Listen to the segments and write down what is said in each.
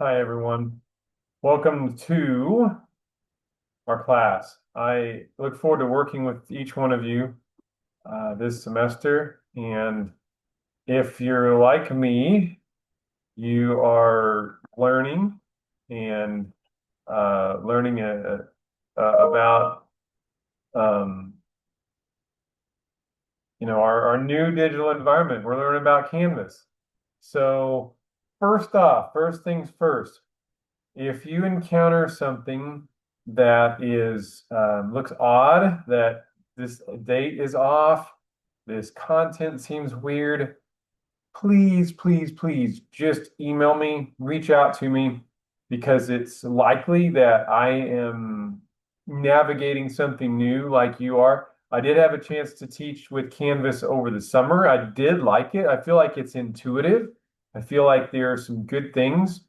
Hi, everyone. Welcome to our class. I look forward to working with each one of you this semester. And if you're like me, you are learning and learning about um, our new digital environment. We're learning about Canvas. So first off, first things first. If you encounter something that is looks odd, that this date is off, this content seems weird, please, please, please just email me, reach out to me, because it's likely that I am navigating something new like you are. I did have a chance to teach with Canvas over the summer. I did like it. I feel like it's intuitive. I feel like there are some good things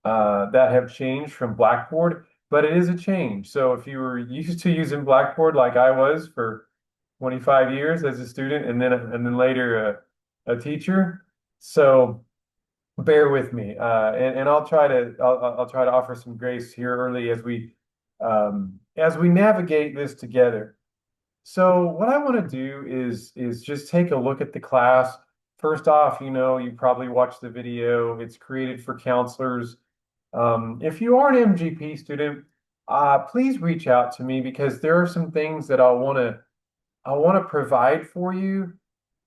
that have changed from Blackboard, but it is a change. So if you were used to using Blackboard like I was for 25 years as a student and then later a teacher, so bear with me. And I'll try to offer some grace here early as we navigate this together. So what I want to do is just take a look at the class. First off, you probably watched the video. It's created for counselors. If you are an MGP student, please reach out to me because there are some things that I want to provide for you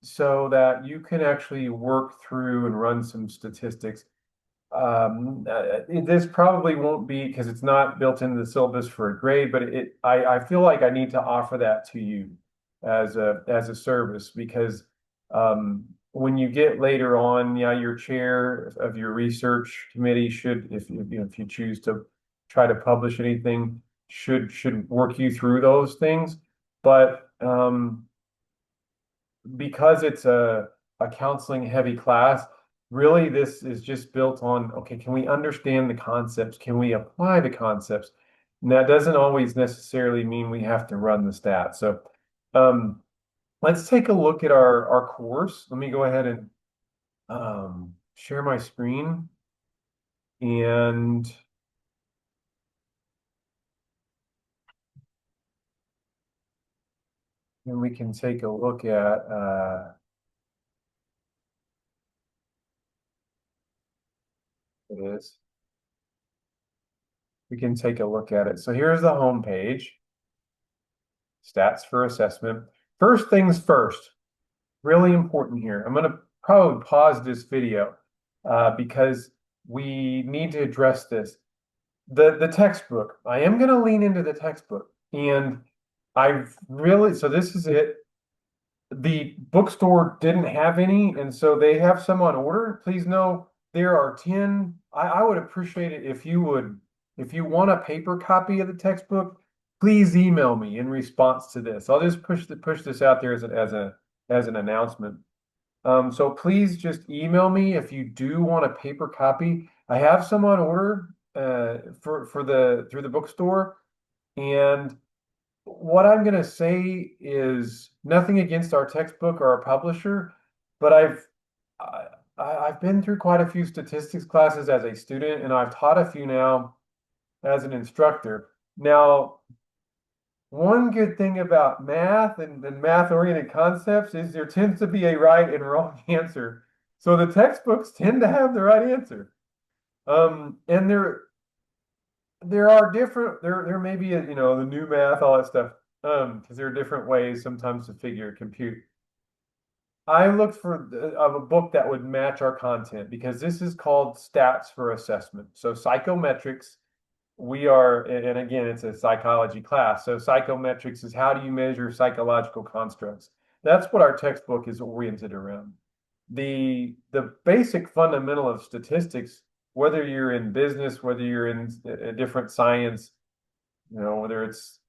so that you can actually work through and run some statistics. This probably won't be because it's not built into the syllabus for a grade, but I feel like I need to offer that to you as a service because when you get later on, yeah, your chair of your research committee should, if you choose to try to publish anything, should work you through those things. But because it's a counseling heavy class, really this is just built on, okay, can we understand the concepts? Can we apply the concepts? And that doesn't always necessarily mean we have to run the stats. So um, let's take a look at our course. Let me go ahead and share my screen and then we can take a look at it is. We can take a look at it. So here's the home page, stats for assessment. First things first, really important here. I'm going to probably pause this video because we need to address this. The textbook. I am going to lean into the textbook, and I've really so this is it. The bookstore didn't have any, and so they have some on order. Please know there are 10. I would appreciate it if you would, if you want a paper copy of the textbook, please email me in response to this. I'll just push this out there as an announcement. So please just email me if you do want a paper copy. I have some on order for the through the bookstore, and what I'm going to say is nothing against our textbook or our publisher, but I, I've been through quite a few statistics classes as a student, and I've taught a few now as an instructor. Now, one good thing about math and math-oriented concepts is there tends to be a right and wrong answer. So the textbooks tend to have the right answer. And there are different there may be the new math, all that stuff. Because there are different ways sometimes to figure compute. I looked for of a book that would match our content because this is called Stats for Assessment. So psychometrics, we are, and again, it's a psychology class. So psychometrics is how do you measure psychological constructs? That's what our textbook is oriented around. The basic fundamental of statistics, whether you're in business, whether you're in a different science, whether it's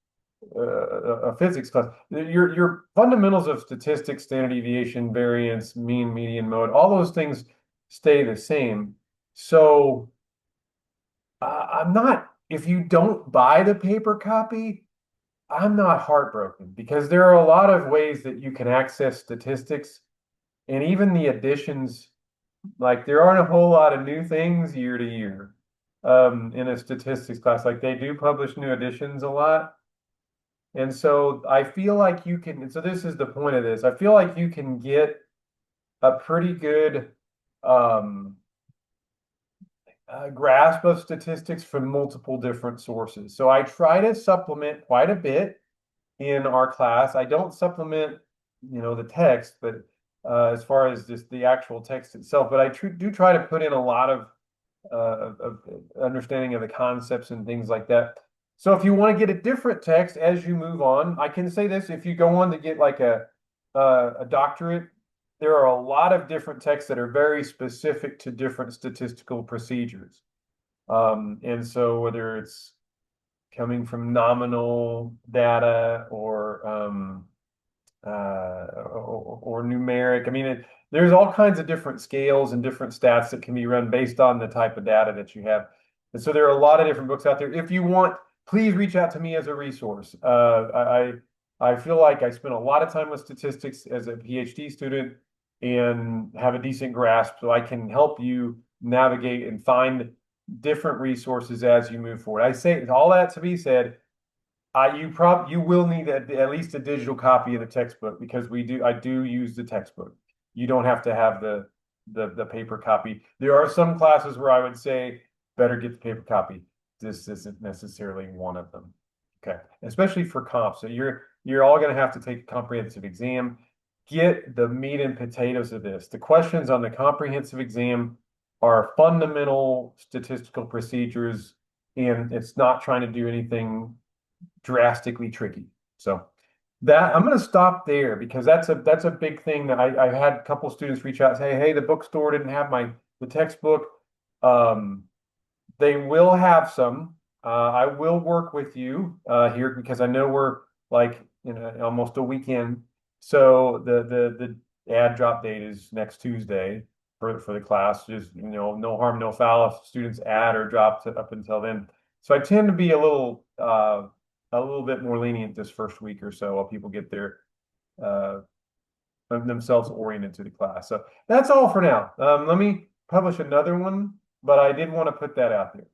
a physics class, your fundamentals of statistics, standard deviation, variance, mean, median, mode, all those things stay the same. So I'm not, if you don't buy the paper copy, I'm not heartbroken because there are a lot of ways that you can access statistics and even the additions, like there aren't a whole lot of new things year to year. in a statistics class. Like they do publish new editions a lot. And so I feel like you can, so this is the point of this. I feel like you can get a pretty good um, grasp of statistics from multiple different sources. So I try to supplement quite a bit in our class. I don't supplement, the text, but as far as just the actual text itself, but I do try to put in a lot of understanding of the concepts and things like that. So if you want to get a different text as you move on, I can say this: if you go on to get like a doctorate, there are a lot of different texts that are very specific to different statistical procedures. And so whether it's coming from nominal data or numeric. I mean, there's all kinds of different scales and different stats that can be run based on the type of data that you have. And so there are a lot of different books out there. If you want, please reach out to me as a resource. I feel like I spent a lot of time with statistics as a PhD student and have a decent grasp, so I can help you navigate and find different resources as you move forward. I say all that to be said, you will need at least a digital copy of the textbook because I do use the textbook. You don't have to have the paper copy. There are some classes where I would say better get the paper copy. This isn't necessarily one of them. Okay, especially for comp. So you're all going to have to take a comprehensive exam. Get the meat and potatoes of this. The questions on the comprehensive exam are fundamental statistical procedures, and it's not trying to do anything drastically tricky. So that I'm going to stop there because that's a big thing that I had a couple students reach out and say, hey, the bookstore didn't have the textbook. They will have some. I will work with you here because I know we're like almost a weekend. So the ad drop date is next Tuesday for the class. Just no harm, no foul if students add or drop up until then. So I tend to be a little bit more lenient this first week or so while people get uh, themselves oriented to the class. So that's all for now. Let me publish another one, but I did want to put that out there.